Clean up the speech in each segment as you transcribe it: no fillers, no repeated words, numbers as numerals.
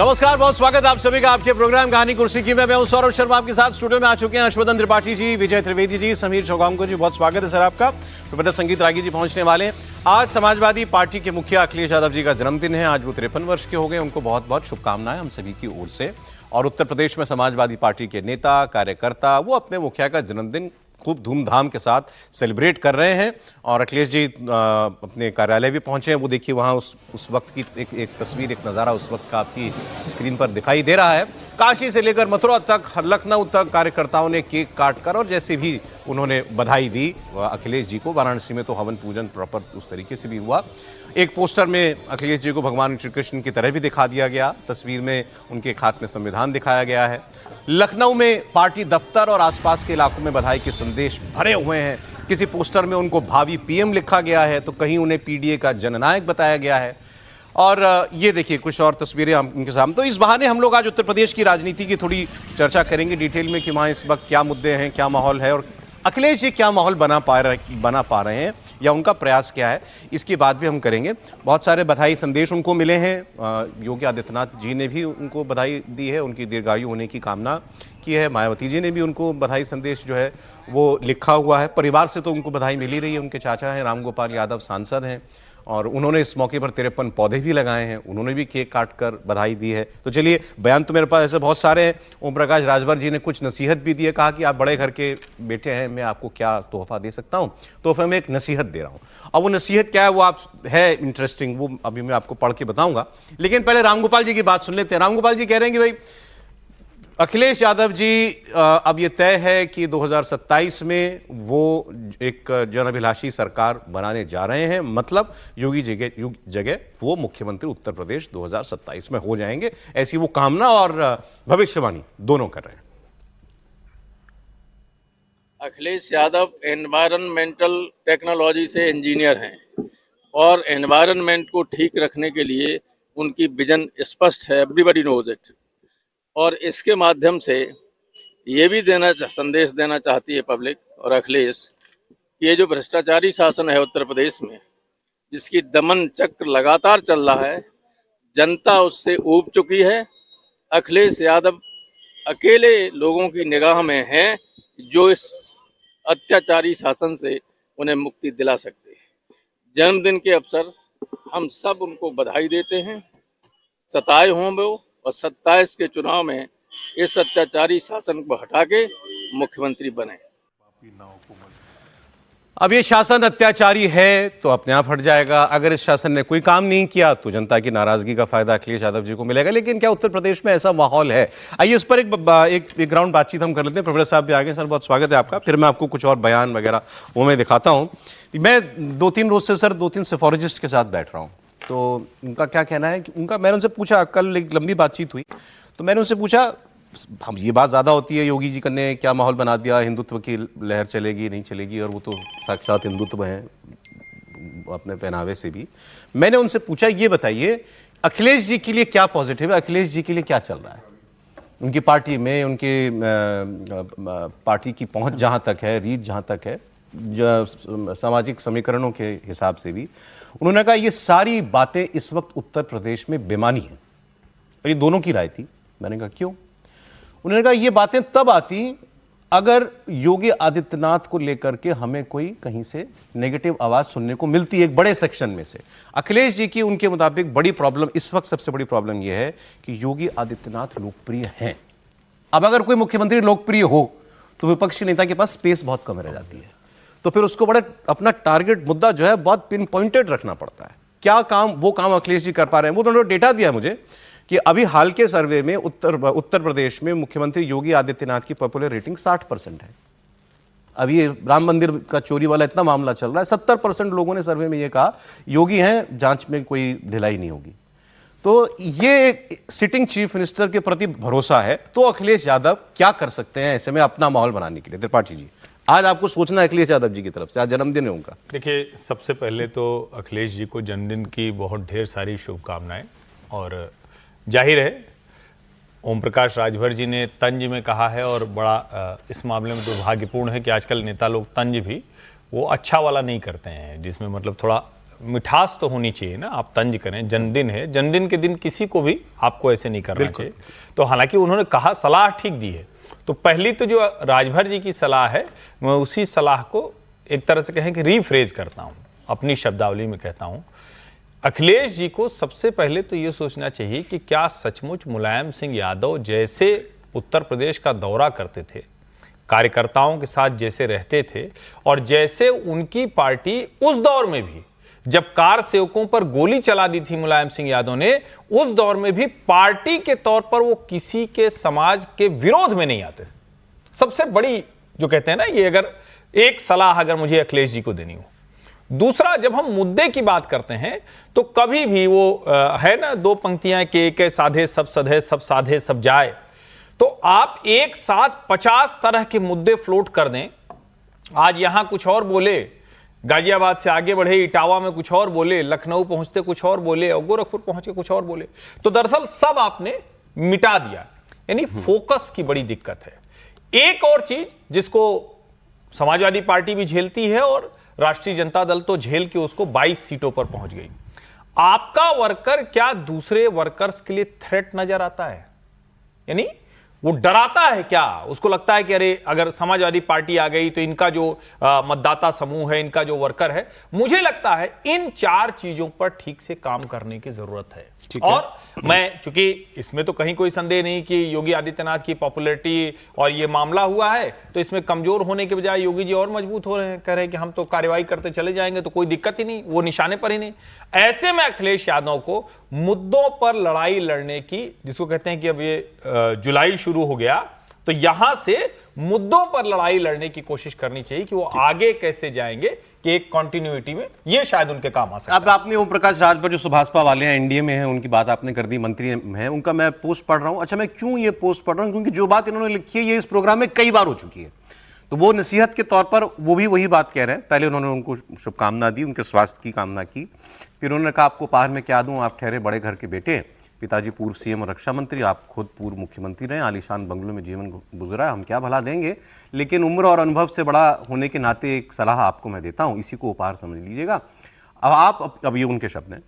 नमस्कार, बहुत स्वागत आप सभी का आपके प्रोग्राम कहानी कुर्सी की मैं हूं सौरभ शर्मा। आपके साथ स्टूडियो में आ चुके हैं हर्षवर्धन त्रिपाठी जी, विजय त्रिवेदी जी, समीर चौगांवकर जी। बहुत स्वागत है सर आपका। प्रोफेसर संगीत रागी जी पहुंचने वाले हैं। आज समाजवादी पार्टी के मुखिया अखिलेश यादव जी का जन्मदिन है। आज वो 53 वर्ष के हो गए। उनको बहुत बहुत शुभकामनाएं हम सभी की ओर से। और उत्तर प्रदेश में समाजवादी पार्टी के नेता कार्यकर्ता वो अपने मुखिया का जन्मदिन खूब धूमधाम के साथ सेलिब्रेट कर रहे हैं। और अखिलेश जी अपने कार्यालय भी पहुंचे हैं। वो देखिए वहां उस वक्त की एक तस्वीर, एक नज़ारा उस वक्त का आपकी स्क्रीन पर दिखाई दे रहा है। काशी से लेकर मथुरा तक, लखनऊ तक कार्यकर्ताओं ने केक काटकर और जैसे भी उन्होंने बधाई दी अखिलेश जी को। वाराणसी में तो हवन पूजन प्रॉपर उस तरीके से भी हुआ। एक पोस्टर में अखिलेश जी को भगवान श्री कृष्ण की तरह भी दिखा दिया गया। तस्वीर में उनके हाथ में संविधान दिखाया गया है। लखनऊ में पार्टी दफ्तर और आसपास के इलाकों में बधाई के संदेश भरे हुए हैं। किसी पोस्टर में उनको भावी पीएम लिखा गया है, तो कहीं उन्हें पीडीए का जननायक बताया गया है। और ये देखिए कुछ और तस्वीरें उनके सामने। तो इस बहाने हम लोग आज उत्तर प्रदेश की राजनीति की थोड़ी चर्चा करेंगे डिटेल में कि वहाँ इस वक्त क्या मुद्दे हैं, क्या माहौल है और अखिलेश जी क्या माहौल बना पा रहे हैं या उनका प्रयास क्या है, इसकी बात भी हम करेंगे। बहुत सारे बधाई संदेश उनको मिले हैं। योगी आदित्यनाथ जी ने भी उनको बधाई दी है, उनकी दीर्घायु होने की कामना की है। मायावती जी ने भी उनको बधाई संदेश जो है वो लिखा हुआ है। परिवार से तो उनको बधाई मिल ही रही है। उनके चाचा हैं रामगोपाल यादव, सांसद हैं, और उन्होंने इस मौके पर 53 पौधे भी लगाए हैं। उन्होंने भी केक काट कर बधाई दी है। तो चलिए, बयान तो मेरे पास ऐसे बहुत सारे हैं। ओम प्रकाश राजभर जी ने कुछ नसीहत भी दी है। कहा कि आप बड़े घर के बेटे हैं, मैं आपको क्या तोहफा दे सकता हूं। तोहफे में एक नसीहत दे रहा हूं। अब वो नसीहत क्या है वो आप है इंटरेस्टिंग, वो अभी मैं आपको पढ़ के बताऊंगा। लेकिन पहले रामगोपाल जी की बात सुन लेते हैं। रामगोपाल जी कह रहे हैं कि भाई अखिलेश यादव जी अब ये तय है कि 2027 में वो एक जनअभिलाषी सरकार बनाने जा रहे हैं। मतलब योगी जगह वो मुख्यमंत्री उत्तर प्रदेश 2027 में हो जाएंगे, ऐसी वो कामना और भविष्यवाणी दोनों कर रहे हैं। अखिलेश यादव एनवायरमेंटल टेक्नोलॉजी से इंजीनियर हैं और एनवायरनमेंट को ठीक रखने के लिए उनकी विजन स्पष्ट है, एवरीबॉडी नोज इट। और इसके माध्यम से ये भी संदेश देना चाहती है पब्लिक और अखिलेश कि ये जो भ्रष्टाचारी शासन है उत्तर प्रदेश में, जिसकी दमन चक्र लगातार चल रहा है, जनता उससे ऊब चुकी है। अखिलेश यादव अकेले लोगों की निगाह में हैं जो इस अत्याचारी शासन से उन्हें मुक्ति दिला सकते हैं। जन्मदिन के अवसर हम सब उनको बधाई देते हैं। 27 हों वो और 27 के चुनाव में इस अत्याचारी शासन को हटा के मुख्यमंत्री बने। अब ये शासन अत्याचारी है तो अपने आप हट जाएगा। अगर इस शासन ने कोई काम नहीं किया तो जनता की नाराजगी का फायदा अखिलेश यादव जी को मिलेगा। लेकिन क्या उत्तर प्रदेश में ऐसा माहौल है? आइए उस पर एक ग्राउंड बातचीत हम कर लेते हैं। प्रोफेसर साहब भी आगे। सर बहुत स्वागत है आपका। फिर मैं आपको कुछ और बयान वगैरह वो मैं दिखाता हूँ। मैं 2-3 रोज से सर 2-3 सेफोलॉजिस्ट के साथ बैठ रहा हूँ। तो उनका क्या कहना है कि मैंने उनसे पूछा, कल एक लंबी बातचीत हुई, तो मैंने उनसे पूछा, हम ये बात ज़्यादा होती है योगी जी ने क्या माहौल बना दिया, हिंदुत्व की लहर चलेगी नहीं चलेगी, और वो तो साक्षात हिंदुत्व हैं अपने पहनावे से भी। मैंने उनसे पूछा ये बताइए अखिलेश जी के लिए क्या पॉजिटिव है, अखिलेश जी के लिए क्या चल रहा है उनकी पार्टी में, उनके पार्टी की पहुंच जहां तक है, रीच जहां तक है, सामाजिक समीकरणों के हिसाब से भी। उन्होंने कहा ये सारी बातें इस वक्त उत्तर प्रदेश में बेमानी हैं। और ये दोनों की राय थी। मैंने कहा क्यों? उन्होंने कहा ये बातें तब आती अगर योगी आदित्यनाथ को लेकर के हमें कोई कहीं से नेगेटिव आवाज सुनने को मिलती है एक बड़े सेक्शन में से। अखिलेश जी की उनके मुताबिक बड़ी प्रॉब्लम इस वक्त, सबसे बड़ी प्रॉब्लम यह है कि योगी आदित्यनाथ लोकप्रिय हैं। अब अगर कोई मुख्यमंत्री लोकप्रिय हो तो विपक्षी नेता के पास स्पेस बहुत कम रह जाती है। तो फिर उसको बड़ा अपना टारगेट मुद्दा जो है बहुत पिन पॉइंटेड रखना पड़ता है। क्या काम वो काम अखिलेश जी कर पा रहे हैं? वो उन्होंने डेटा दिया मुझे कि अभी हाल के सर्वे में उत्तर प्रदेश में मुख्यमंत्री योगी आदित्यनाथ की पॉपुलर रेटिंग 60% है। अभी ये राम मंदिर का चोरी वाला इतना मामला चल रहा है, 70% लोगों ने सर्वे में ये कहा योगी हैं, जांच में कोई ढिलाई नहीं होगी। तो ये सिटिंग चीफ मिनिस्टर के प्रति भरोसा है। तो अखिलेश यादव क्या कर सकते हैं ऐसे में अपना माहौल बनाने के लिए? त्रिपाठी जी, आज आपको सोचना है अखिलेश यादव जी की तरफ से, आज जन्मदिन है उनका। देखिए, सबसे पहले तो अखिलेश जी को जन्मदिन की बहुत ढेर सारी शुभकामनाएं। और जाहिर है ओम प्रकाश राजभर जी ने तंज में कहा है, और बड़ा इस मामले में दुर्भाग्यपूर्ण है कि आजकल नेता लोग तंज भी वो अच्छा वाला नहीं करते हैं, जिसमें मतलब थोड़ा मिठास तो होनी चाहिए ना, आप तंज करें, जन्मदिन है, जन्मदिन के दिन किसी को भी आपको ऐसे नहीं करना चाहिए। तो हालांकि उन्होंने कहा, सलाह ठीक दी है, तो पहली तो जो राजभर जी की सलाह है, मैं उसी सलाह को एक तरह से कहें कि रीफ्रेज करता हूं, अपनी शब्दावली में कहता हूं। अखिलेश जी को सबसे पहले तो ये सोचना चाहिए कि क्या सचमुच मुलायम सिंह यादव जैसे उत्तर प्रदेश का दौरा करते थे, कार्यकर्ताओं के साथ जैसे रहते थे, और जैसे उनकी पार्टी उस दौर में भी जब कार सेवकों पर गोली चला दी थी मुलायम सिंह यादव ने, उस दौर में भी पार्टी के तौर पर वो किसी के समाज के विरोध में नहीं आते। सबसे बड़ी जो कहते हैं ना, ये अगर एक सलाह अगर मुझे अखिलेश जी को देनी हो। दूसरा, जब हम मुद्दे की बात करते हैं तो कभी भी वो है ना, दो पंक्तियां के एक साधे सब सधे, सब साधे सब जाए, तो आप एक साथ 50 तरह के मुद्दे फ्लोट कर दें। आज यहां कुछ और बोले, गाजियाबाद से आगे बढ़े इटावा में कुछ और बोले, लखनऊ पहुंचते कुछ और बोले, और गोरखपुर पहुंच के कुछ और बोले, तो दरअसल सब आपने मिटा दिया। यानी फोकस की बड़ी दिक्कत है। एक और चीज जिसको समाजवादी पार्टी भी झेलती है और राष्ट्रीय जनता दल तो झेल के उसको 22 सीटों पर पहुंच गई। आपका वर्कर क्या दूसरे वर्कर्स के लिए थ्रेट नजर आता है? यानी वो डराता है क्या? उसको लगता है कि अरे अगर समाजवादी पार्टी आ गई तो इनका जो मतदाता समूह है, इनका जो वर्कर है, मुझे लगता है इन 4 चीजों पर ठीक से काम करने की जरूरत है। और मैं, चूंकि इसमें तो कहीं कोई संदेह नहीं कि योगी आदित्यनाथ की पॉपुलैरिटी और ये मामला हुआ है, तो इसमें कमजोर होने के बजाय योगी जी और मजबूत हो रहे हैं, कह रहे हैं कि हम तो कार्रवाई करते चले जाएंगे, तो कोई दिक्कत ही नहीं, वो निशाने पर ही नहीं। ऐसे में अखिलेश यादव को मुद्दों पर लड़ाई लड़ने की, जिसको कहते हैं कि अब ये जुलाई शुरू हो गया, तो यहां से मुद्दों पर लड़ाई लड़ने की कोशिश करनी चाहिए कि वो आगे कैसे जाएंगे, कि एक कंटिन्यूटी में ये शायद उनके काम आ सकता है। अब आपने ओम प्रकाश राजभर जो सुभाषपा वाले हैं, एनडीए में हैं, उनकी बात आपने कर दी, मंत्री हैं, उनका मैं पोस्ट पढ़ रहा हूं। अच्छा, मैं क्यों ये पोस्ट पढ़ रहा हूं? क्योंकि जो बात इन्होंने लिखी है ये इस प्रोग्राम में कई बार हो चुकी है, तो वो नसीहत के तौर पर वो भी वही बात कह रहे हैं। पहले उन्होंने उनको शुभकामना दी, उनके स्वास्थ्य की कामना की, फिर उन्होंने कहा आपको उपहार में क्या दूं, आप ठहरे बड़े घर के बेटे, पिताजी पूर्व सीएम और रक्षा मंत्री, आप खुद पूर्व मुख्यमंत्री रहे, आलीशान बंगलों में जीवन गुजरा है, हम क्या भला देंगे, लेकिन उम्र और अनुभव से बड़ा होने के नाते एक सलाह आपको मैं देता हूं, इसी को उपहार समझ लीजिएगा। अब आप, अब ये उनके शब्द हैं,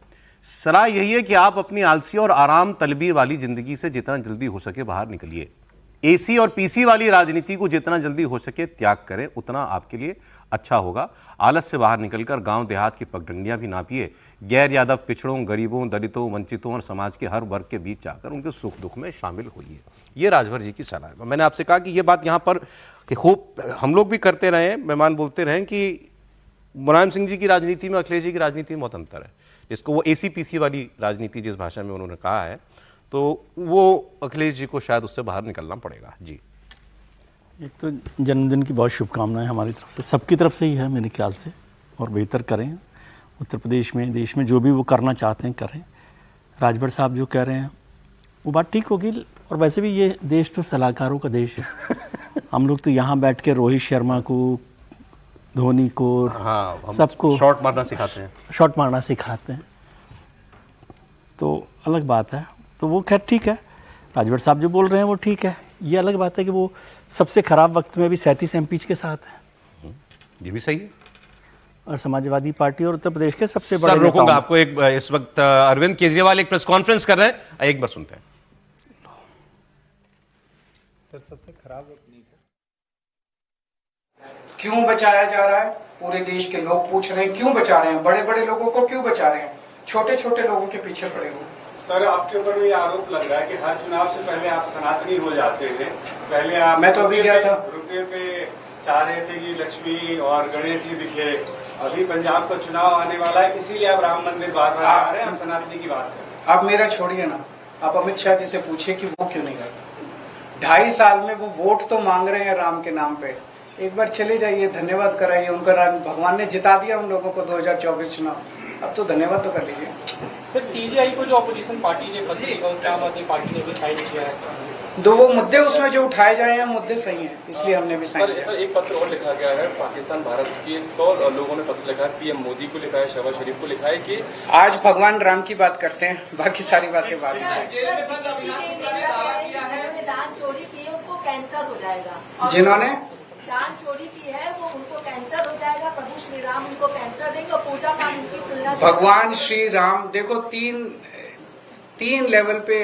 सलाह यही है कि आप अपनी आलसी और आराम तलबी वाली जिंदगी से जितना जल्दी हो सके बाहर निकलिए। एसी और पीसी वाली राजनीति को जितना जल्दी हो सके त्याग करें, उतना आपके लिए अच्छा होगा। आलस से बाहर निकलकर गांव देहात की पगडंडियां भी नापिए। गैर यादव पिछड़ों, गरीबों, दलितों, वंचितों और समाज के हर वर्ग के बीच जाकर उनके सुख दुख में शामिल होइए। ये राजभर जी की सलाह है। मैंने आपसे कहा कि ये बात यहाँ पर खूब हम लोग भी करते रहे, मेहमान बोलते रहे कि मुलायम सिंह जी की राजनीति में अखिलेश जी की राजनीति में बहुत अंतर है। जिसको वो एसी पीसी वाली राजनीति जिस भाषा में उन्होंने कहा है, तो वो अखिलेश जी को शायद उससे बाहर निकलना पड़ेगा। जी, एक तो जन्मदिन की बहुत शुभकामनाएं हमारी तरफ से, सबकी तरफ से ही है मेरे ख्याल से, और बेहतर करें उत्तर प्रदेश में, देश में जो भी वो करना चाहते हैं करें। राजभर साहब जो कह रहे हैं वो बात ठीक होगी, और वैसे भी ये देश तो सलाहकारों का देश है। हम लोग तो यहाँ बैठ के रोहित शर्मा को, धोनी को, हाँ, सबको शॉट मारना सिखाते हैं, तो अलग बात है। तो वो खैर ठीक है, राजभर साहब जो बोल रहे हैं वो ठीक है। ये अलग बात है कि वो सबसे खराब वक्त में भी 37 एमपी के साथ है, ये भी सही है। और समाजवादी पार्टी और उत्तर प्रदेश के सबसे बड़े सर रोकूंगा आपको, एक इस वक्त अरविंद केजरीवाल एक प्रेस कॉन्फ्रेंस कर रहे हैं, एक बार सुनते हैं। सर सबसे खराब वक्त नहीं सर, क्यों बचाया जा रहा है? पूरे देश के लोग पूछ रहे हैं क्यों बचा रहे हैं, बड़े बड़े लोगों को क्यों बचा रहे हैं, छोटे छोटे लोगों के पीछे पड़े हुए। सर आपके ऊपर भी आरोप लग रहा है कि हर चुनाव से पहले आप सनातनी हो जाते थे। पहले आप, मैं तो अभी गया था, रुपये पे चाह रहे थे कि लक्ष्मी और गणेश जी दिखे। अभी पंजाब का चुनाव आने वाला है, इसीलिए आप राम मंदिर बार-बार आ रहे हैं, हम सनातनी की बात करें। आप मेरा छोड़िए ना, आप अमित शाह जी से पूछिए कि वो क्यों नहीं करते। 2.5 साल में वो वोट तो मांग रहे हैं राम के नाम पे, एक बार चले जाइए, धन्यवाद कराइए उनका। भगवान ने जिता दिया उन लोगों को 2024 चुनाव, अब तो धन्यवाद तो कर लीजिए। सर सीजेआई को जो अपोजिशन पार्टी ने पत्र लिखा, उसके आम आदमी पार्टी ने भी साइन किया है, तो वो मुद्दे उसमें जो उठाए जाए हैं मुद्दे सही हैं, इसलिए हमने भी साइन किया। सर एक पत्र और लिखा गया है, पाकिस्तान भारत के 100 लोगों ने पत्र लिखा है, पीएम मोदी को लिखा है, शहबाज शरीफ को लिखा है कि आज भगवान राम की बात करते हैं, बाकी सारी बातें बाद में। चोरी की, उनको कैंसर हो जाएगा। जिन्होंने दान चोरी की है वो उनको कैंसर हो जाएगा, प्रभु श्री राम उनको कैंसर देंगे और पूजा का उनकी तुलना भगवान श्री राम देखो तीन लेवल पे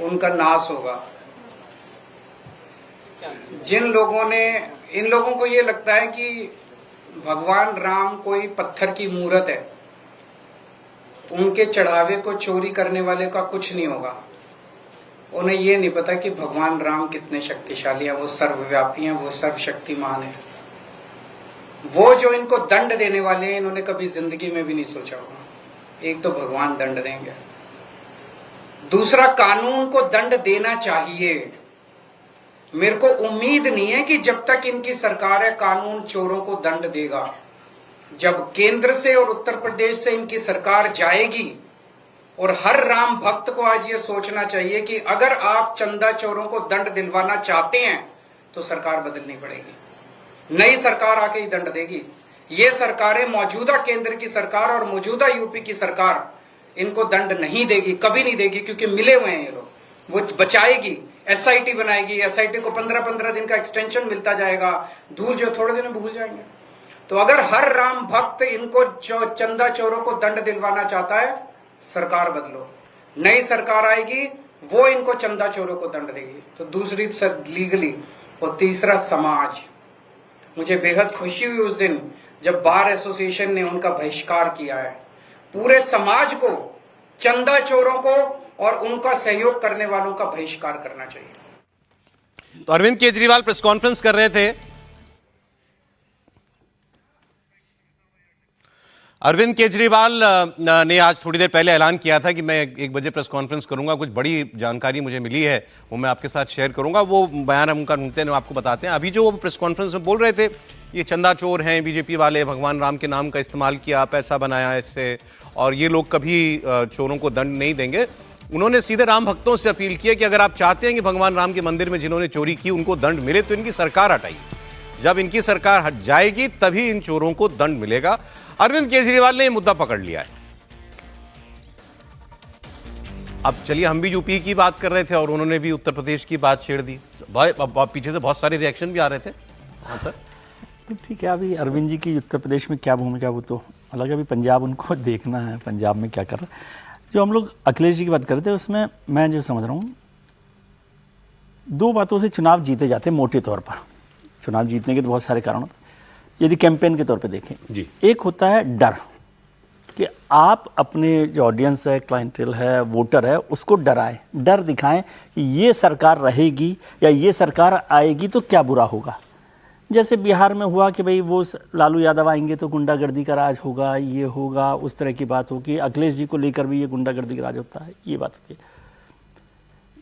उनका नाश होगा। इन लोगों को ये लगता है कि भगवान राम कोई पत्थर की मूर्त है, उनके चढ़ावे को चोरी करने वाले का कुछ नहीं होगा। उन्हें ये नहीं पता कि भगवान राम कितने शक्तिशाली हैं, वो सर्वव्यापी हैं, वो सर्वशक्तिमान है। वो जो इनको दंड देने वाले हैं, इन्होंने कभी जिंदगी में भी नहीं सोचा होगा। एक तो भगवान दंड देंगे, दूसरा कानून को दंड देना चाहिए। मेरे को उम्मीद नहीं है कि जब तक इनकी सरकार है कानून चोरों को दंड देगा। जब केंद्र से और उत्तर प्रदेश से इनकी सरकार जाएगी, और हर राम भक्त को आज ये सोचना चाहिए कि अगर आप चंदा चोरों को दंड दिलवाना चाहते हैं तो सरकार बदलनी पड़ेगी। नई सरकार आके ही दंड देगी। ये सरकारें, मौजूदा केंद्र की सरकार और मौजूदा यूपी की सरकार, इनको दंड नहीं देगी, कभी नहीं देगी, क्योंकि मिले हुए हैं ये लोग। वो बचाएगी, एसआईटी बनाएगी, एसआईटी को 15-15 दिन का एक्सटेंशन मिलता जाएगा, धूल जो थोड़े दिन में भूल जाएंगे। तो अगर हर राम भक्त इनको चंदा चोरों को दंड दिलवाना चाहता है, सरकार बदलो, नई सरकार आएगी, वो इनको चंदा चोरों को दंड देगी। तो दूसरी लीगली, और तीसरा समाज। मुझे बेहद खुशी हुई उस दिन जब बार एसोसिएशन ने उनका बहिष्कार किया है। पूरे समाज को चंदा चोरों को और उनका सहयोग करने वालों का बहिष्कार करना चाहिए। तो अरविंद केजरीवाल प्रेस कॉन्फ्रेंस कर रहे थे। अरविंद केजरीवाल ने आज थोड़ी देर पहले ऐलान किया था कि मैं 1 बजे प्रेस कॉन्फ्रेंस करूंगा। कुछ बड़ी जानकारी मुझे मिली है, वो मैं आपके साथ शेयर करूंगा। वो बयान उनका ढूंढते हैं, आपको बताते हैं। अभी जो वो प्रेस कॉन्फ्रेंस में बोल रहे थे, ये चंदा चोर हैं बीजेपी वाले, भगवान राम के नाम का इस्तेमाल किया, पैसा बनाया इससे, और ये लोग कभी चोरों को दंड नहीं देंगे। उन्होंने सीधे राम भक्तों से अपील की है कि अगर आप चाहते हैं कि भगवान राम के मंदिर में जिन्होंने चोरी की उनको दंड मिले, तो इनकी सरकार हटाइए। जब इनकी सरकार हट जाएगी तभी इन चोरों को दंड मिलेगा। अरविंद केजरीवाल ने यह मुद्दा पकड़ लिया है। अब चलिए, हम भी यूपी की बात कर रहे थे और उन्होंने भी उत्तर प्रदेश की बात छेड़ दी। पीछे से बहुत सारे रिएक्शन भी आ रहे थे। हाँ सर, ठीक है। अभी अरविंद जी की उत्तर प्रदेश में क्या भूमिका, वो तो अलग है। अभी पंजाब उनको देखना है, पंजाब में क्या कर रहा है। जो हम लोग अखिलेश जी की बात कर रहे थे, उसमें मैं जो समझ रहा हूँ, 2 बातों से चुनाव जीते जाते हैं मोटे तौर पर। चुनाव जीतने के तो बहुत सारे कारण होते हैं। यदि कैंपेन के तौर पे देखें जी, एक होता है डर, कि आप अपने जो ऑडियंस है, क्लाइंटेल है, वोटर है, उसको डराएं, डर दिखाएं कि ये सरकार रहेगी या ये सरकार आएगी तो क्या बुरा होगा। जैसे बिहार में हुआ कि भाई वो लालू यादव आएंगे तो गुंडागर्दी का राज होगा, ये होगा, उस तरह की बात होगी। अखिलेश जी को लेकर भी ये गुंडागर्दी का राज होता है, ये बात होती है।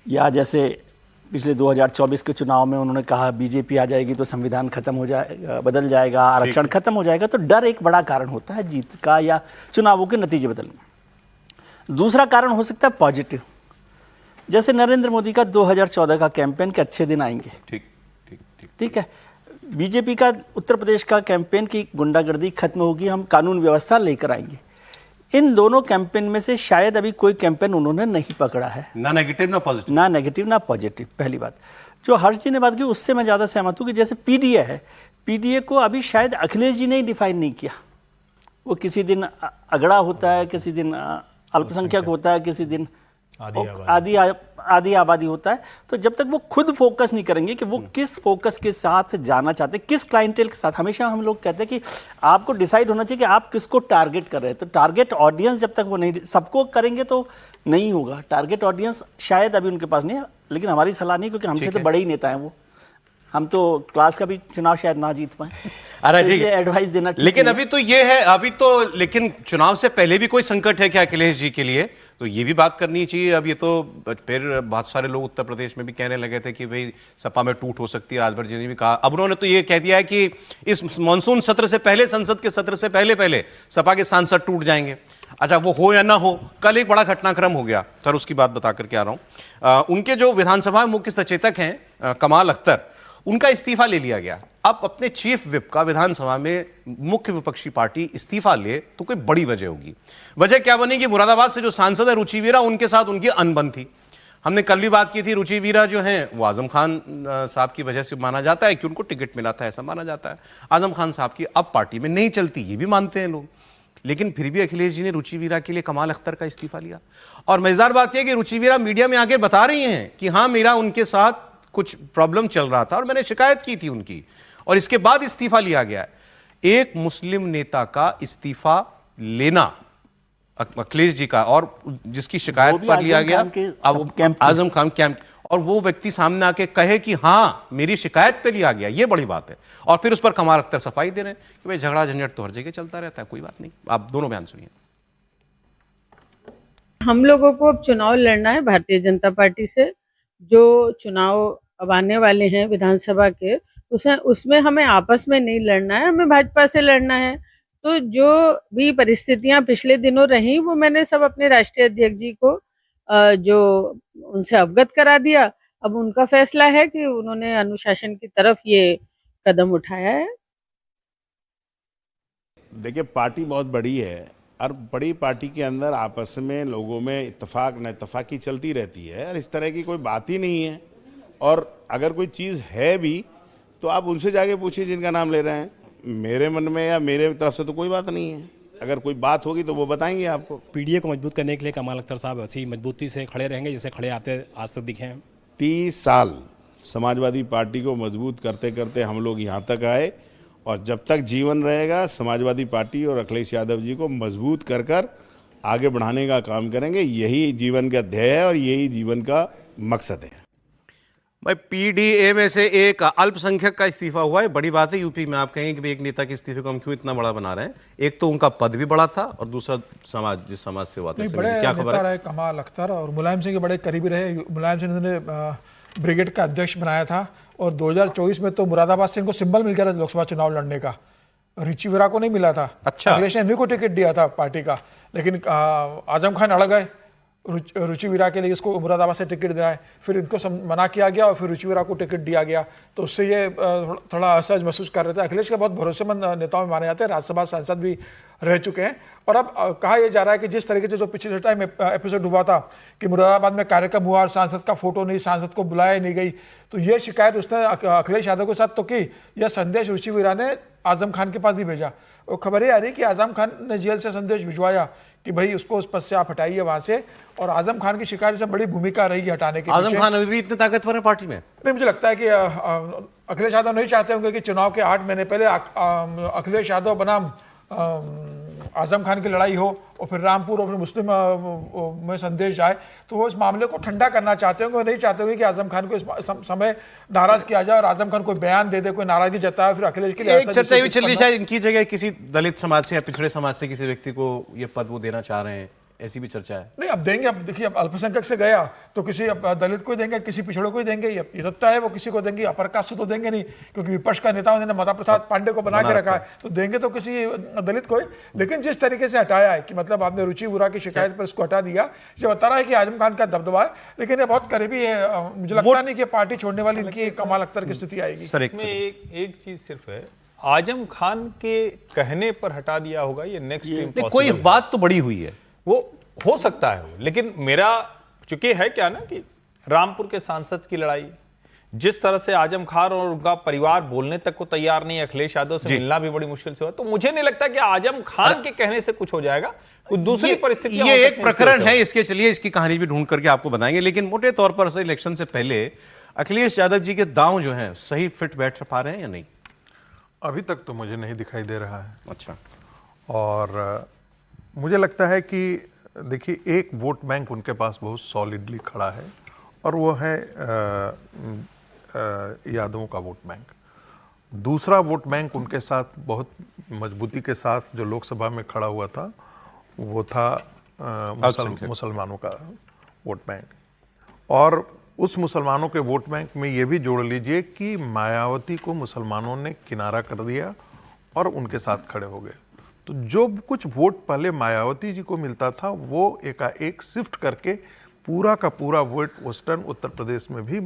या जैसे पिछले 2024 के चुनाव में उन्होंने कहा बीजेपी आ जाएगी तो संविधान खत्म हो जाएगा, बदल जाएगा, आरक्षण खत्म हो जाएगा। तो डर एक बड़ा कारण होता है जीत का या चुनावों के नतीजे बदलने। दूसरा कारण हो सकता है पॉजिटिव, जैसे नरेंद्र मोदी का 2014 का कैंपेन के अच्छे दिन आएंगे। ठीक है। बीजेपी का उत्तर प्रदेश का कैंपेन की गुंडागर्दी खत्म होगी, हम कानून व्यवस्था लेकर आएंगे। इन दोनों कैंपेन में से शायद अभी कोई कैंपेन उन्होंने नहीं पकड़ा है, ना नेगेटिव ना पॉजिटिव, ना नेगेटिव ना पॉजिटिव। पहली बात जो हर्ष जी ने बात की, उससे मैं ज़्यादा सहमत हूँ कि जैसे पीडीए है, पीडीए को अभी शायद अखिलेश जी ने डिफाइन नहीं किया। वो किसी दिन अगड़ा होता है, किसी दिन अल्पसंख्यक होता है, किसी दिन आधी आबादी होता है। तो जब तक वो खुद फोकस नहीं करेंगे कि वो किस फोकस के साथ जाना चाहते हैं, किस क्लाइंटेल के साथ, हमेशा हम लोग कहते हैं कि आपको डिसाइड होना चाहिए कि आप किसको टारगेट कर रहे हैं। तो टारगेट ऑडियंस जब तक वो नहीं, सबको करेंगे तो नहीं होगा। टारगेट ऑडियंस शायद अभी उनके पास नहीं है, लेकिन हमारी सलाह नहीं, क्योंकि हमसे तो बड़े ही नेता हैं वो। हम तो क्लास का भी चुनाव शायद ना जीत पाए। अरे ठीक है, एडवाइस देना। लेकिन अभी तो ये है, अभी तो, लेकिन चुनाव से पहले भी कोई संकट है क्या अखिलेश जी के लिए? तो ये भी बात करनी चाहिए। अब ये तो फिर बहुत सारे लोग उत्तर प्रदेश में भी कहने लगे थे कि भाई सपा में टूट हो सकती है, राजभर जी ने भी कहा। अब उन्होंने तो ये कह दिया है कि इस मानसून सत्र से पहले, संसद के सत्र से पहले सपा के सांसद टूट जाएंगे। अच्छा, वो हो या ना हो, कल एक बड़ा घटनाक्रम हो गया सर, उसकी बात बता करके आ रहा हूं। उनके जो विधानसभा में मुख्य सचेतक हैं कमाल अख्तर, उनका इस्तीफा ले लिया गया। अब अपने चीफ विप का विधानसभा में मुख्य विपक्षी पार्टी इस्तीफा ले तो कोई बड़ी वजह होगी। वजह क्या बनेगी? मुरादाबाद से जो सांसद है रुचि वीरा, उनके साथ उनकी अनबन थी। हमने कल भी बात की थी, रुचि वीरा जो हैं वो आजम खान साहब की वजह से माना जाता है कि उनको टिकट मिला था, ऐसा माना जाता है। आजम खान साहब की अब पार्टी में नहीं चलती, ये भी मानते हैं लोग, लेकिन फिर भी अखिलेश जी ने रुचि वीरा के लिए कमाल अख्तर का इस्तीफा लिया। और मजेदार बात यह कि रुचि वीरा मीडिया में आके बता रही हैं कि हाँ, मेरा उनके साथ कुछ प्रॉब्लम चल रहा था और मैंने शिकायत की थी उनकी, और इसके बाद इस्तीफा लिया गया है। एक मुस्लिम नेता का इस्तीफा लेना अखिलेश जी का, और जिसकी शिकायत पर लिया गया आजम खान कैंप, और वो व्यक्ति सामने आके कहे कि हाँ मेरी शिकायत पे लिया गया, ये बड़ी बात है। और फिर उस पर कमाल अख्तर सफाई दे रहे हैं कि भाई झगड़ा झंझट तो हर जगह चलता रहता है, कोई बात नहीं। आप दोनों बयान सुनिए। हम लोगों को अब चुनाव लड़ना है भारतीय जनता पार्टी से। जो चुनाव अब आने वाले हैं विधानसभा के, उसमें हमें आपस में नहीं लड़ना है, हमें भाजपा से लड़ना है। तो जो भी परिस्थितियां पिछले दिनों रही वो मैंने सब अपने राष्ट्रीय अध्यक्ष जी को जो उनसे अवगत करा दिया। अब उनका फैसला है कि उन्होंने अनुशासन की तरफ ये कदम उठाया है। देखिए, पार्टी बहुत बड़ी है और बड़ी पार्टी के अंदर आपस में लोगों में इत्तेफाक न इत्तेफाकी चलती रहती है, और इस तरह की कोई बात ही नहीं है। और अगर कोई चीज़ है भी तो आप उनसे जाके पूछिए जिनका नाम ले रहे हैं। मेरे मन में या मेरे तरफ से तो कोई बात नहीं है। अगर कोई बात होगी तो वो बताएंगे आपको। पीडीए को मजबूत करने के लिए कमाल अख्तर साहब ऐसी मजबूती से खड़े रहेंगे जैसे खड़े आते आज तक दिखे हैं। 30 साल समाजवादी पार्टी को मजबूत करते करते हम लोग यहाँ तक आए, और जब तक जीवन रहेगा समाजवादी पार्टी और अखिलेश यादव जी को मजबूत कर कर आगे बढ़ाने का काम करेंगे। यही जीवन का ध्येय है और यही जीवन का मकसद है। भाई पीडीए में से एक अल्पसंख्यक का इस्तीफा हुआ है, बड़ी बात है यूपी में। आप कहेंगे कि एक नेता के इस्तीफे को हम क्यों इतना बड़ा बना रहे हैं? एक तो उनका पद भी बड़ा था और दूसरा समाज, जिस समाज से हुआ था। क्या खबर है? कमाल अख्तर और मुलायम सिंह के बड़े करीबी रहे। मुलायम सिंह ने ब्रिगेड का अध्यक्ष बनाया था, और 2024 में तो मुरादाबाद से इनको सिंबल मिल गया था लोकसभा चुनाव लड़ने का। रुचि वीरा को नहीं मिला था। अच्छा, अखिलेश ने इन्हीं को टिकट दिया था पार्टी का, लेकिन आजम खान अड़ गए रुचि वीरा के लिए, इसको मुरादाबाद से टिकट देना है। फिर इनको मना किया गया और फिर रुचि वीरा को टिकट दिया गया। तो उससे ये थोड़ा असहज महसूस कर रहे थे। अखिलेश के बहुत भरोसेमंद नेताओं में माने जाते हैं, राज्यसभा सांसद भी रह चुके हैं। और अब कहा यह जा रहा है कि जिस तरीके से जो पिछले टाइम एपिसोड हुआ था कि मुरादाबाद में कार्यक्रम हुआ और सांसद का फोटो नहीं, सांसद को बुलाया नहीं गई, तो ये शिकायत उसने अखिलेश यादव के साथ तो की। यह संदेश रुचि वीरा ने आजम खान के पास भी भेजा। वो खबर ये आ रही कि आजम खान ने जेल से संदेश भिजवाया कि भाई उसको उस पद से आप हटाइए वहां से, और आजम खान की शिकायत से बड़ी भूमिका रही हटाने के। आजम खान अभी भी इतने ताकतवर है पार्टी में? नहीं, मुझे लगता है कि अखिलेश यादव नहीं चाहते होंगे कि चुनाव के 8 महीने पहले अखिलेश यादव बनाम आजम खान की लड़ाई हो और फिर रामपुर और फिर मुस्लिम में संदेश जाए। तो वो इस मामले को ठंडा करना चाहते होंगे। वो नहीं चाहते होंगे कि आजम खान को इस समय नाराज किया जाए और आजम खान कोई बयान दे दे, कोई नाराजगी जताए, फिर अखिलेश के लिए एक चर्चा ये चल रही है, शायद इनकी जगह किसी दलित समाज से या पिछड़े समाज से किसी व्यक्ति को ये पद वो देना चाह रहे हैं, ऐसी भी चर्चा है। नहीं, अब देंगे। अब देखिए, अब अल्पसंख्यक से गया तो किसी दलित को ही देंगे, किसी पिछड़ों को ही देंगे। ये तत्व है, वो किसी को देंगे। अपर कास्ट तो देंगे नहीं, क्योंकि विपक्ष का नेता उन्होंने मता प्रसाद पांडे को बना के रखा है, तो देंगे तो किसी दलित को ही। लेकिन जिस तरीके से हटाया है कि मतलब आपने रुचि वीरा की शिकायत पर इसको हटा दिया, ये बता रहा है कि आजम खान का दबदबा है। लेकिन ये बहुत करीबी है, मुझे लगता नहीं कि पार्टी छोड़ने वाली इनकी कमाल अख्तर की स्थिति आएगी। सर, एक चीज सिर्फ है, आजम खान के कहने पर हटा दिया होगा, ये नेक्स्ट इम्पॉसिबल। कोई बात तो बड़ी हुई है, वो हो सकता है, लेकिन मेरा चूंकि है क्या ना कि रामपुर के सांसद की लड़ाई, जिस तरह से आजम खान और उनका परिवार बोलने तक को तैयार नहीं, अखिलेश यादव से मिलना भी बड़ी मुश्किल से हुआ, तो मुझे नहीं लगता कि आजम खान के कहने से कुछ हो जाएगा। कुछ दूसरी परिस्थिति, ये एक प्रकरण है इसके, चलिए इसकी कहानी भी ढूंढ करके आपको बताएंगे। लेकिन मोटे तौर पर इलेक्शन से पहले अखिलेश यादव जी के दांव जो हैं सही फिट बैठ पा रहे हैं या नहीं? अभी तक तो मुझे नहीं दिखाई दे रहा है। अच्छा। और मुझे लगता है कि देखिए, एक वोट बैंक उनके पास बहुत सॉलिडली खड़ा है और वो है यादवों का वोट बैंक। दूसरा वोट बैंक उनके साथ बहुत मजबूती के साथ जो लोकसभा में खड़ा हुआ था वो था मुसलमानों का वोट बैंक। और उस मुसलमानों के वोट बैंक में ये भी जोड़ लीजिए कि मायावती को मुसलमानों ने किनारा कर दिया और उनके साथ खड़े हो गए। तो जो कुछ वोट पहले मायावती जी को मिलता था वो एकाएक शिफ्ट करके पूरा का पूरा वोट वेस्टर्न उत्तर प्रदेश में भी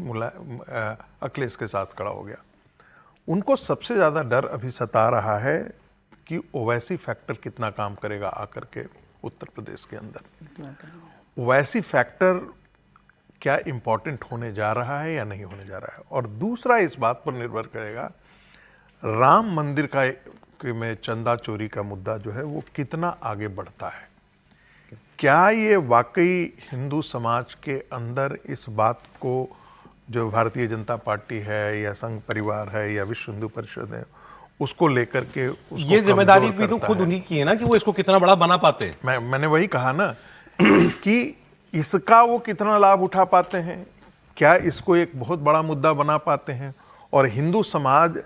अखिलेश के साथ खड़ा हो गया। उनको सबसे ज़्यादा डर अभी सता रहा है कि ओवैसी फैक्टर कितना काम करेगा आकर के उत्तर प्रदेश के अंदर। ओवैसी फैक्टर क्या इम्पोर्टेंट होने जा रहा है या नहीं होने जा रहा है। और दूसरा इस बात पर निर्भर करेगा राम मंदिर में चंदा चोरी का मुद्दा जो है वो कितना आगे बढ़ता है। क्या ये वाकई हिंदू समाज के अंदर इस बात को, जो भारतीय जनता पार्टी है या संघ परिवार है या विश्व हिंदू परिषद है, उसको लेकर के ये जिम्मेदारी भी तो खुद उन्हीं की है ना कि वो इसको कितना बड़ा बना पाते हैं। मैंने वही कहा ना कि इसका वो कितना लाभ उठा पाते हैं, क्या इसको एक बहुत बड़ा मुद्दा बना पाते हैं। और हिंदू समाज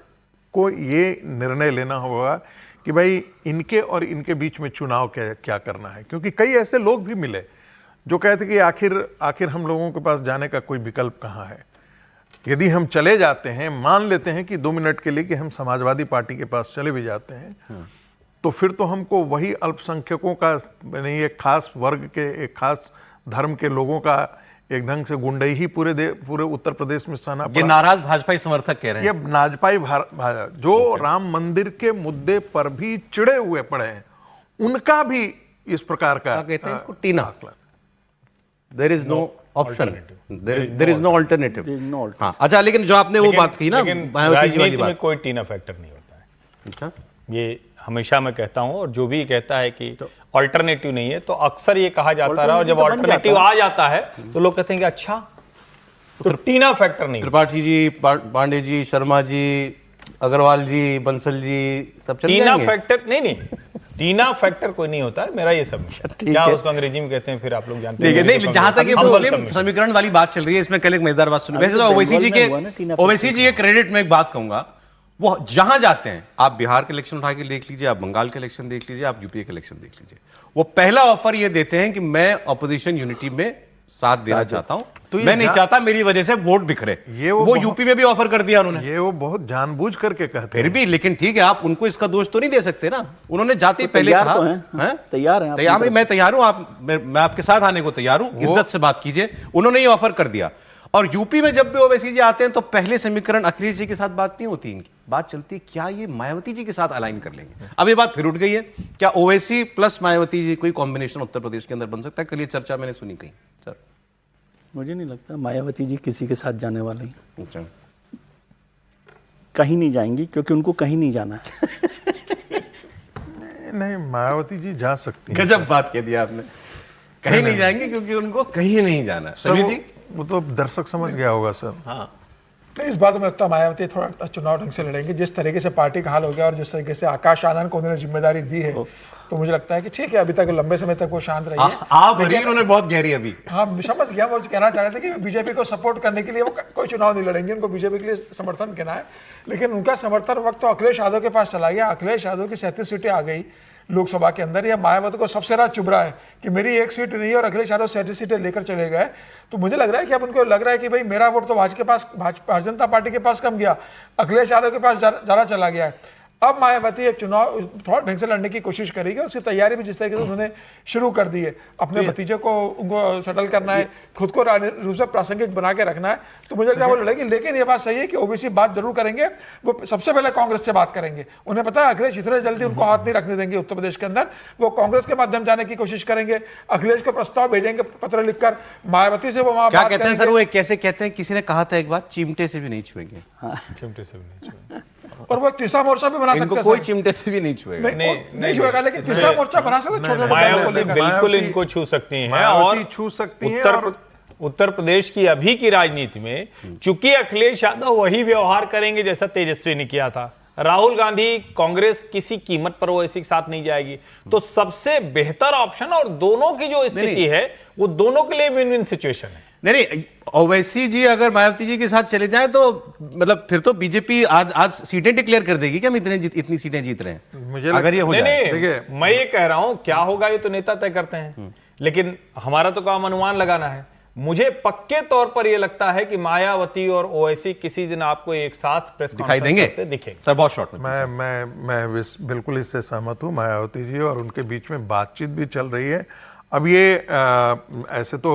को ये निर्णय लेना होगा कि भाई इनके और इनके बीच में चुनाव क्या करना है। क्योंकि कई ऐसे लोग भी मिले जो कहते कि आखिर हम लोगों के पास जाने का कोई विकल्प कहाँ है। यदि हम चले जाते हैं, मान लेते हैं कि 2 मिनट के लिए कि हम समाजवादी पार्टी के पास चले भी जाते हैं, तो फिर तो हमको वही अल्पसंख्यकों का, नहीं, एक खास वर्ग के, एक खास धर्म के लोगों का एक ढंग से गुंडई ही पूरे उत्तर प्रदेश में सहना पड़ा। ये नाराज भाजपाई समर्थक कह रहे हैं। ये नाजपाई जो राम मंदिर के मुद्दे पर भी चिड़े हुए पड़े हैं, उनका भी इस प्रकार का कहते हैं इसको TINA. There is no option, there is no alternative. हाँ, अच्छा, लेकिन जो आपने वो बात की ना, राजनीति में कोई टीना फैक्टर नहीं होता है। अच्छा, ये हमेशा मैं कहता हूं, और जो भी कहता है कि अल्टरनेटिव नहीं है, तो अक्सर ये कहा जाता रहा, और जब अल्टरनेटिव आ जाता है तो लोग कहते हैं कि अच्छा, तो टीना फैक्टर नहीं। त्रिपाठी जी, पांडे जी, शर्मा जी, अग्रवाल जी, बंसल जी, सब चल टीना फैक्टर नहीं, टीना फैक्टर कोई नहीं होता है, मेरा ये सब क्या उसको अंग्रेजी में कहते हैं, फिर आप लोग जानते हैं। नहीं, जहां तक ये मुस्लिम समीकरण वाली बात चल रही है, इसमें कल एक मजेदार बात सुनी। वैसे तो ओवैसी जी के क्रेडिट में एक बात कहूंगा, वो जहां जाते हैं, आप बिहार के इलेक्शन उठा के देख लीजिए, आप बंगाल के इलेक्शन देख लीजिए, आप यूपी के इलेक्शन देख लीजिए, वो पहला ऑफर ये देते हैं कि मैं ऑपोजिशन यूनिटी में साथ देना चाहता हूं, तो मैं नहीं चाहता मेरी वजह से वोट बिखरे। ये वो यूपी में भी ऑफर कर दिया उन्होंने। ये वो बहुत जानबूझ करके कहते फिर भी, लेकिन ठीक है, आप उनको इसका दोष तो नहीं दे सकते ना। उन्होंने जाते ही पहले कहा, तैयार हैं, तैयार, मैं तैयार हूं, मैं आपके साथ आने को तैयार हूं, इज्जत से बात कीजिए। उन्होंने ये ऑफर कर दिया। और यूपी में जब भी ओवैसी जी आते हैं तो पहले समीकरण अखिलेश जी के साथ बात नहीं होती, इनकी बात चलती है क्या ये मायावती जी के साथ अलाइन कर लेंगे। अब ये बात फिर उठ गई है, क्या ओवैसी प्लस मायावती जी कोई कॉम्बिनेशन उत्तर प्रदेश के अंदर बन सकता है? कल ये चर्चा मैंने सुनी कहीं। सर, मुझे नहीं लगता मायावती जी किसी के साथ जाने वाले हैं। अच्छा, कहीं नहीं जाएंगी, क्योंकि उनको कहीं नहीं जाना है। नहीं, मायावती जी जा सकती हैं। गजब बात कह दिया आपने, कहीं नहीं जाएंगे क्योंकि उनको कहीं नहीं जाना है। समीर जी, वो तो दर्शक समझ गया होगा सर। हाँ, नहीं, इस बात में लगता है मायावती थोड़ा चुनाव ढंग से लड़ेंगे। जिस तरीके से पार्टी का हाल हो गया और जिस तरीके से आकाश आनंद को उन्होंने जिम्मेदारी दी है, तो मुझे लगता है कि ठीक है, अभी तक लंबे समय तक वो शांत रही है। आप उन्होंने बहुत गहरी अभी, हाँ, समझ गया। वो कहना चाह रहे थे कि बीजेपी को सपोर्ट करने के लिए वो कोई चुनाव नहीं लड़ेंगे, उनको बीजेपी के लिए समर्थन करना है। लेकिन उनका समर्थन वक्त तो अखिलेश यादव के पास चला गया। अखिलेश यादव की 37 सीटें आ गई लोकसभा के अंदर। या मायावती को सबसे ज्यादा चुभ रहा है कि मेरी 1 सीट नहीं है और अखिलेश यादव 37 सीटें लेकर चले गए। तो मुझे लग रहा है कि अब उनको लग रहा है कि भाई मेरा वोट तो भाजपा जनता पार्टी के पास कम गया, अखिलेश यादव के पास ज्यादा चला गया है। अब मायावती एक चुनाव थोड़ा ढंग से लड़ने की कोशिश करेगी। उसकी तैयारी भी जिस तरीके से उन्होंने शुरू कर दी है, अपने भतीजे को उनको सेटल करना है, खुद को रूप से प्रासंगिक बना के रखना है, तो मुझे लगता है वो लड़ेगी। लेकिन ये बात सही है कि ओबीसी बात जरूर करेंगे। वो सबसे पहले कांग्रेस से बात करेंगे। उन्हें पता है अखिलेश इतने जल्दी उनको हाथ नहीं रखने देंगे उत्तर प्रदेश के अंदर। वो कांग्रेस के माध्यम जाने की कोशिश करेंगे, अखिलेश को प्रस्ताव भेजेंगे पत्र लिखकर, मायावती से वो वहां क्या कहते हैं सर, वो कैसे कहते हैं, किसी ने कहा था एक बार, चिमटे से भी नहीं छुएंगे। चिमटे से भी नहीं छुएंगे। और वो तीसरा मोर्चा भी बना सकते हैं, कोई चिमटे से भी नहीं छुएगा। नहीं छुएगा, लेकिन तीसरा मोर्चा बना सकते हैं। मायावती बिल्कुल इनको छू सकती हैं, और छू सकती हैं। उत्तर प्रदेश की अभी की राजनीति में चूंकि अखिलेश यादव वही व्यवहार करेंगे जैसा तेजस्वी ने किया था, राहुल गांधी, कांग्रेस किसी कीमत पर ओवैसी के साथ नहीं जाएगी, तो सबसे बेहतर ऑप्शन, और दोनों की जो स्थिति है वो दोनों के लिए विन विन सिचुएशन है। नहीं, ओवैसी जी अगर मायावती जी के साथ चले जाएं तो मतलब फिर तो बीजेपी आज सीटें डिक्लेयर कर देगी कि हम इतनी सीटें जीत रहे हैं। मुझे अगर ये हो जाए, देखिए, मैं ये कह रहा हूं क्या होगा ये तो नेता तय करते हैं, लेकिन हमारा तो काम अनुमान लगाना है। मुझे पक्के तौर पर यह लगता है कि मायावती और ओवैसी किसी दिन आपको एक साथ प्रेस दिखाई देंगे। दिखेंगे सर, बहुत शॉर्ट में। मैं बिल्कुल इससे सहमत हूं। मायावती जी और उनके बीच में बातचीत भी चल रही है। अब ये ऐसे तो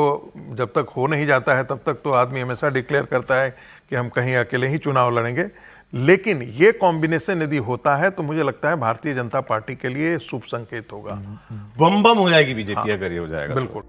जब तक हो नहीं जाता है तब तक तो आदमी हमेशा डिक्लेयर करता है कि हम कहीं अकेले ही चुनाव लड़ेंगे, लेकिन ये कॉम्बिनेशन यदि होता है तो मुझे लगता है भारतीय जनता पार्टी के लिए शुभ संकेत होगा। बम बम हो जाएगी बीजेपी अगर ये हो जाएगा। बिल्कुल।